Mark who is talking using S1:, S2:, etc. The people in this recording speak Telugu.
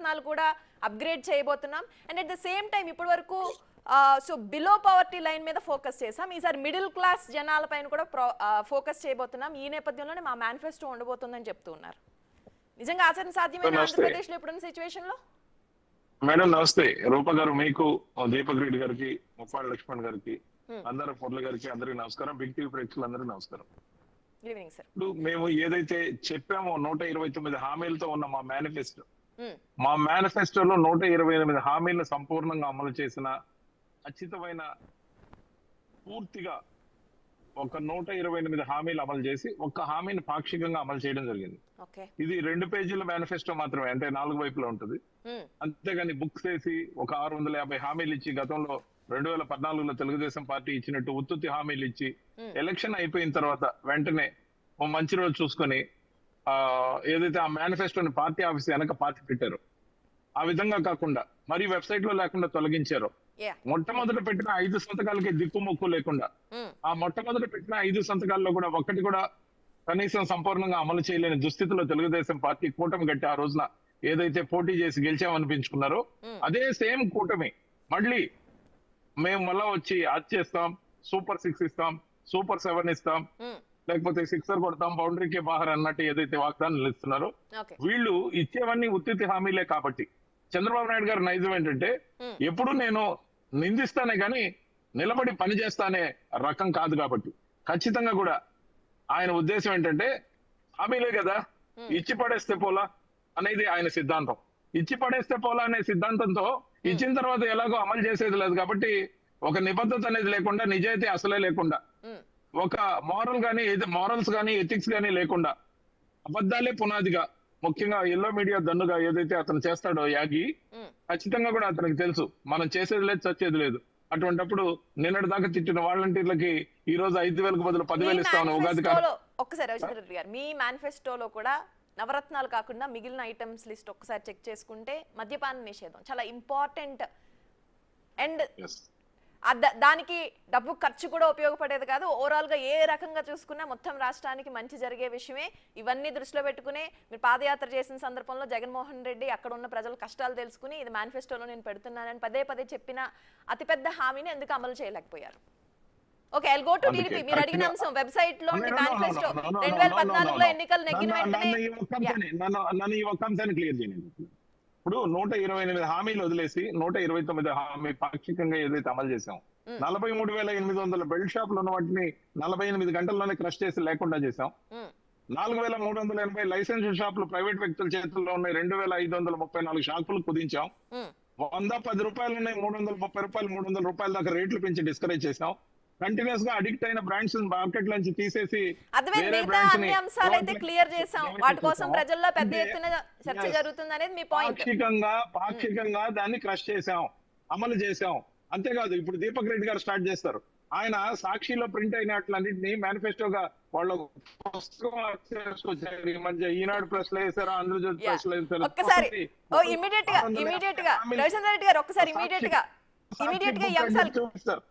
S1: నవరత్నాలు కూడా అప్గ్రేడ్ చేయబోతున్నాం. And at the same time ఇప్పటి వరకు సో బిలో పవర్టీ లైన్ మీద ఫోకస్ చేసాం. ఈసారి మిడిల్ క్లాస్ జనాలపైన కూడా ఫోకస్ చేయబోతున్నాం. ఈ నేపథ్యంలోనే మా మేనిఫెస్టో ఉండబోతుందని చెప్తూ ఉన్నారు. నిజంగా ఆచరణ సాధ్యమైన ఆంధ్రప్రదేశ్ లో ఇప్పుడున్న సిచ్యువేషన్ లో?
S2: మేడం నమస్తే. రూప గారు, మీకు, దీపక్ రెడ్డి గారికి, ముప్పాళ్ళ లక్ష్మణ్ గారికి, అందరు పొట్ల గారికి అందరికి నమస్కారం. బిగ్ టీవీ ప్రేక్షకులందరికీ నమస్కారం. ఇప్పుడు మేము ఏదైతే చెప్పామో 129 హామీలతో ఉన్న మా మేనిఫెస్టోలో 128 హామీలను సంపూర్ణంగా అమలు చేసిన ఖచ్చితమైన పూర్తిగా ఒక 128 హామీలు అమలు చేసి ఒక్క హామీని పాక్షికంగా అమలు చేయడం జరిగింది. ఇది 2 పేజీల మేనిఫెస్టో మాత్రమే, అంటే 4 వైపులా ఉంటుంది. అంతేగాని బుక్స్ వేసి ఒక 650 హామీలు ఇచ్చి గతంలో 2014లో తెలుగుదేశం పార్టీ ఇచ్చినట్టు ఉత్తుత్తి హామీలు ఇచ్చి ఎలక్షన్ అయిపోయిన తర్వాత వెంటనే ఓ మంచి రోజు చూసుకొని ఏదైతే ఆ మేనిఫెస్టోని పార్టీ ఆఫీస్ వెనక పార్టీ పెట్టారో ఆ విధంగా కాకుండా మరి వెబ్సైట్ లో లేకుండా తొలగించారో, మొట్టమొదట పెట్టిన 5 సంతకాలకి దిక్కుమొక్కు లేకుండా ఆ మొట్టమొదట పెట్టిన 5 సంతకాల్లో కూడా ఒక్కటి కూడా కనీసం సంపూర్ణంగా అమలు చేయలేని దుస్థితిలో తెలుగుదేశం పార్టీ కూటమి గట్టి ఆ రోజున ఏదైతే పోటీ చేసి గెలిచామనిపించుకున్నారో అదే సేమ్ కూటమి మళ్ళీ మేము మళ్ళా వచ్చి అది చేస్తాం, సూపర్ 6 ఇస్తాం, సూపర్ 7 ఇస్తాం, లేకపోతే సిక్సర్ కొడతాం, బౌండరీకే బాహర్ అన్నట్టు ఏదైతే వాగ్దానాలు ఇస్తున్నారో వీళ్ళు ఇచ్చేవన్నీ ఉత్తితి హామీలే. కాబట్టి చంద్రబాబు నాయుడు గారి నైజం ఏంటంటే ఎప్పుడు నేను నిందిస్తానే గాని నిలబడి పని చేస్తానే రకం కాదు. కాబట్టి ఖచ్చితంగా కూడా ఆయన ఉద్దేశం ఏంటంటే హామీలే కదా ఇచ్చి పడేస్తే పోలా అనేది ఆయన సిద్ధాంతం. ఇచ్చి పడేస్తే పోలా అనే సిద్ధాంతంతో ఇచ్చిన తర్వాత ఎలాగో అమలు చేసేది లేదు. కాబట్టి ఒక నిబద్ధత అనేది లేకుండా, నిజాయితీ అసలే లేకుండా, ఒక మారల్స్ కానీ ఎథిక్స్ కానీ లేకుండా అబద్ధాలే పునాదిగా, ముఖ్యంగా ఎల్లో మీడియా దన్నుగా ఏదైతే అతను చేస్తాడో యాగి, ఖచ్చితంగా కూడా అతనికి తెలుసు మనం చేసేది లేదు, చచ్చేది లేదు. అటువంటిప్పుడు నిన్నటి దాకా తిట్టిన వాలంటీర్లకి ఈ రోజు 5,000కు బదులు 10,000 ఇస్తామని ఉగాది కాదు.
S1: ఒక్కసారి రవిచంద్ర రెడ్డి గారు, మీ మేనిఫెస్టోలో కూడా నవరత్నాలు కాకుండా మిగిలిన ఐటమ్స్ లిస్ట్ ఒక్కసారి చెక్ చేసుకుంటే మద్యపాన నిషేధం చాలా ఇంపార్టెంట్. అండ్ దానికి డబ్బు ఖర్చు కూడా ఉపయోగపడేది కాదు. ఓవరాల్ గా ఏ రకంగా చూసుకున్నా మొత్తం రాష్ట్రానికి మంచి జరిగే విషయమే. ఇవన్నీ దృష్టిలో పెట్టుకునే మీరు పాదయాత్ర చేసిన సందర్భంలో జగన్మోహన్ రెడ్డి అక్కడ ఉన్న ప్రజల కష్టాలు తెలుసుకుని ఇది మేనిఫెస్టోలో నేను పెడుతున్నానని పదే పదే చెప్పిన అతిపెద్ద హామీని ఎందుకు అమలు చేయలేకపోయారు? Okay, I'll go to TDP. మీరు అడిగిన అంశం వెబ్సైట్ లో మేనిఫెస్టో 2014లో ఎన్నికలు నెగ్గిన వెంటనే
S2: నన్ను ఈ ఒక్క అంశాన్ని క్లియర్ చేయండి. ఇప్పుడు 128 హామీలు వదిలేసి 129 హామీ పాక్షికంగా ఏదైతే అమలు చేసాం, 43,800 బెల్ట్ షాపులు ఉన్న వాటిని 48 గంటల్లోనే క్రష్ చేసి లేకుండా చేసాం. 4,380 లైసెన్స్ షాపులు ప్రైవేట్ వ్యక్తుల చేతుల్లో ఉన్నాయి, 2,534 షాపులు కుదించాం. 110 రూపాయలు ఉన్నాయి, 330 రూపాయలు, 300 రూపాయల దాకా రేట్లు పెంచి డిస్కరేజ్ చేసాం. కంటిన్యూస్ గా అడిక్ట్ అయిన బ్రాండ్స్ మార్కెట్ నుంచి తీసేసి
S1: క్లియర్ చేసాం. వాటి కోసం ప్రజల్లో పెద్ద ఎత్తున చర్చ జరుగుతుంది అనేది మీ పాయింట్.
S2: పాక్షికంగా దాన్ని క్రష్ చేసాం, అమలు చేసాం. అంతేకాదు ఇప్పుడు దీపక్ రెడ్డి గారు స్టార్ట్ చేస్తారు. ఆయన సాక్షిలో ప్రింట్ అయినట్లన్నింటినీ మేనిఫెస్టోగా వాళ్ళు పుస్తకం మధ్య ఈనాడు ప్రెస్ లో వేసారు, ఆంధ్రజ్యోతి ప్రెస్ లో వేసారు.
S1: ఒక్కసారి ఇమీడియట్ గా రవిచంద్ర రెడ్డి గారు ఒక్కసారి ఇమీడియట్ గా ఈ అంశాలు